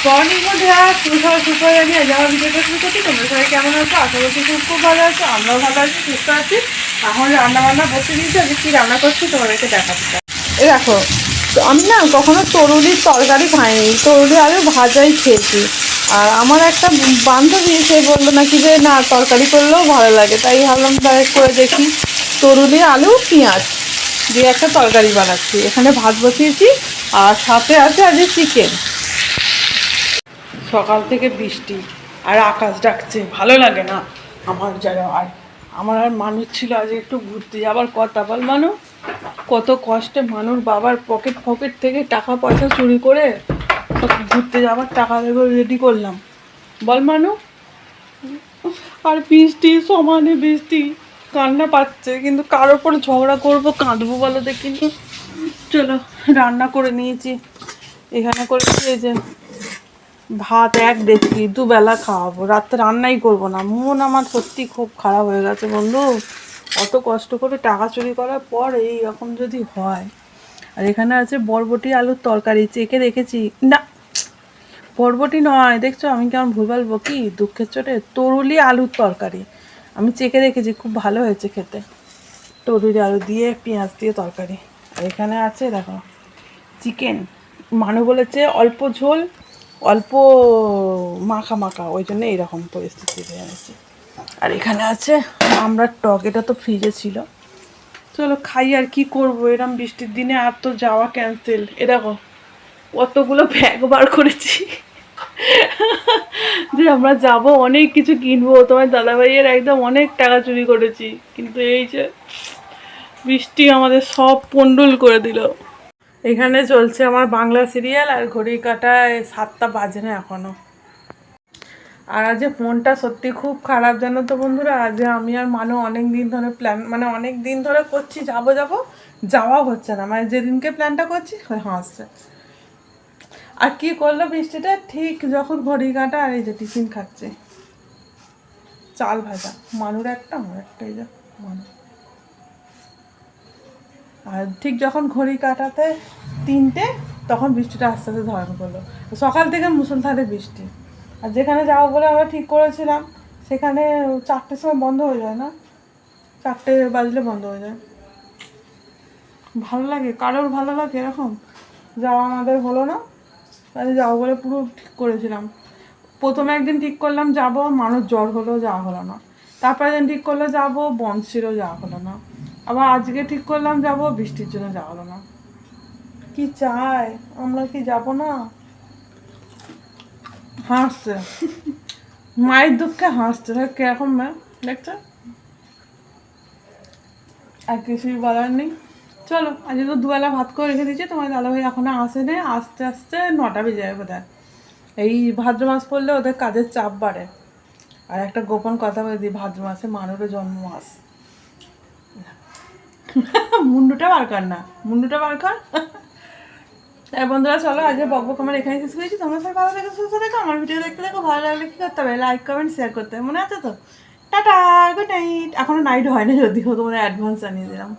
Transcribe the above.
Morning বন্ধুরা, তুমি সবাই সুস্থ জানি আজ আমার ভিডিওটা শুরু করছি। তোমরা সবাই কেমন আছো? আশা করছি খুব ভালো আছো, আমরাও ভালো আছি, সুস্থ আছি। এখন রান্নাবান্না বসে দিয়েছি। আজকে কী রান্না করছি তোমাদেরকে দেখাচ্ছি। এই দেখো, আমি না কখনো তরুলির তরকারি খাইনি, তরুলি আলু ভাজাই খেয়েছি। আর আমার একটা বান্ধবী সে বললো নাকি যে না, তরকারি করলেও ভালো লাগে, তাই ভাবলাম তাই করে দেখি। তরুলি আলু পেঁয়াজ দিয়ে একটা তরকারি বানাচ্ছি। এখানে ভাত বসিয়েছি আর সাথে আছে আজকে চিকেন। সকাল থেকে বৃষ্টি আর আকাশ ডাকছে, ভালো লাগে না আমার যেন। আর আমার আর মানুষ ছিল আজ একটু ঘুরতে যাবার কথা। বল মানু, কত কষ্টে মানুষ বাবার পকেট থেকে টাকা পয়সা চুরি করে ঘুরতে যাবার টাকা দেবো রেডি করলাম। বল মানু, আর বৃষ্টি সমানে বৃষ্টি, কান্না পাচ্ছে, কিন্তু কার ওপর ঝগড়া করবো, কাঁদবো বলো দেখিনি। চলো রান্না করে নিয়েছি। এখানে করেছি এই যে ভাত 1 ডেকচি, দুবেলা খাওয়াবো, রাত্রে রান্নাই করবো না। মন আমার সত্যি খুব খারাপ হয়ে গেছে বন্ধু। অত কষ্ট করে টাকা চুরি করার পর এই রকম যদি হয়। আর এখানে আছে বরবটি আলুর তরকারি, চেকে রেখেছি। না, বরবটি নয়, দেখছো আমি কেমন ভুলভাল বকি, দুঃখের চোটে। তরুলি আলুর তরকারি আমি চেকে রেখেছি, খুব ভালো হয়েছে খেতে। তরুলি আলু দিয়ে পেঁয়াজ দিয়ে তরকারি। আর এখানে আছে দেখো চিকেন। মানু বলেছে অল্প ঝোল অল্প মাখা মাখা, ওই জন্য এইরকম পরিস্থিতিতে এনেছি। আর এখানে আছে আমরার টক, এটা তো ফ্রিজে ছিল। চলো খাই, আর কি করবো, এরকম বৃষ্টির দিনে আর তো যাওয়া ক্যান্সেল। এ দেখো কতগুলো ব্যাগ বার করেছি যে আমরা যাব, অনেক কিছু কিনবো। তোমার দাদাভাইয়ের একদম অনেক টাকা চুরি করেছি, কিন্তু এই যে বৃষ্টি আমাদের সব পন্ডুল করে দিল। এখানে চলছে আমার বাংলা সিরিয়াল, আর ঘড়ি কাটায় 7টা বাজে না এখনো। আর আজ মনটা সত্যি খুব খারাপ জানো তো বন্ধুরা। আজ আমি আর মানু অনেক দিন ধরে প্ল্যান, মানে অনেক দিন ধরে করছি যাবো যাওয়া হচ্ছে না। মানে যেদিনকে প্ল্যানটা করছি হাসছে। আর কি করলো বৃষ্টিটা, ঠিক যখন ঘড়ি কাটা আর এই যে টিফিন খাচ্ছে চাল ভাজা, মানুর একটা আমার একটা, এই যে মানু। আর ঠিক যখন ঘড়ি কাটাতে 3টে, তখন বৃষ্টিটা আস্তে আস্তে ধরন করলো। সকাল থেকে মুষলধারে বৃষ্টি। আর যেখানে যাবো বলে আমরা ঠিক করেছিলাম সেখানে 4টের সময় বন্ধ হয়ে যায় না, 4টে বাজলে বন্ধ হয়ে যায়। ভালো লাগে কারোর, ভালো লাগে এরকম যাওয়া? আমাদের হলো না, তাহলে যাবো বলে পুরো ঠিক করেছিলাম। প্রথমে একদিন ঠিক করলাম যাবো, মানুষ জ্বর হলো, যাওয়া হলো না। তারপরে একদিন ঠিক করলে যাবো, বন্ধ ছিল, যাওয়া হলো না। আবার আজকে ঠিক করলাম যাবো, বৃষ্টির জন্য যাওয়া হলো না। কি চাই, আমরা কি যাব না? হাসছে মায়ের দুঃখে হাসছে, কিরকম ম্যাম দেখছো। আর কিছুই বলার নেই। চলো আজকে তো দুবেলা ভাত করে রেখে দিয়েছি। তোমার দাদাভাই এখনো আসেনি, আস্তে আস্তে 9টা বেজে যাবে বোধ হয়। এই ভাদ্র মাস পড়লে ওদের কাজের চাপ বাড়ে। আর একটা গোপন কথা বলে দিই, ভাদ্র মাসে মানুষের জন্ম মাস। মুন্ডুটা বার কর না, মুন্ডুটা বার কর। বন্ধুরা চলো আজকে বকবক আমার এখানে শেষ করেছি। তোমরা সবাই ভালো থেকো, সুস্থ থেকো। আমার ভিডিও দেখতে দেখো, ভালো লাগলে কী করতে হবে, লাইক কমেন্ট শেয়ার করতে হবে, মনে আছে তো? Tata, good night. এখনো নাইট হয় না, যদিও তোমাদের অ্যাডভান্স জানিয়ে দিলাম।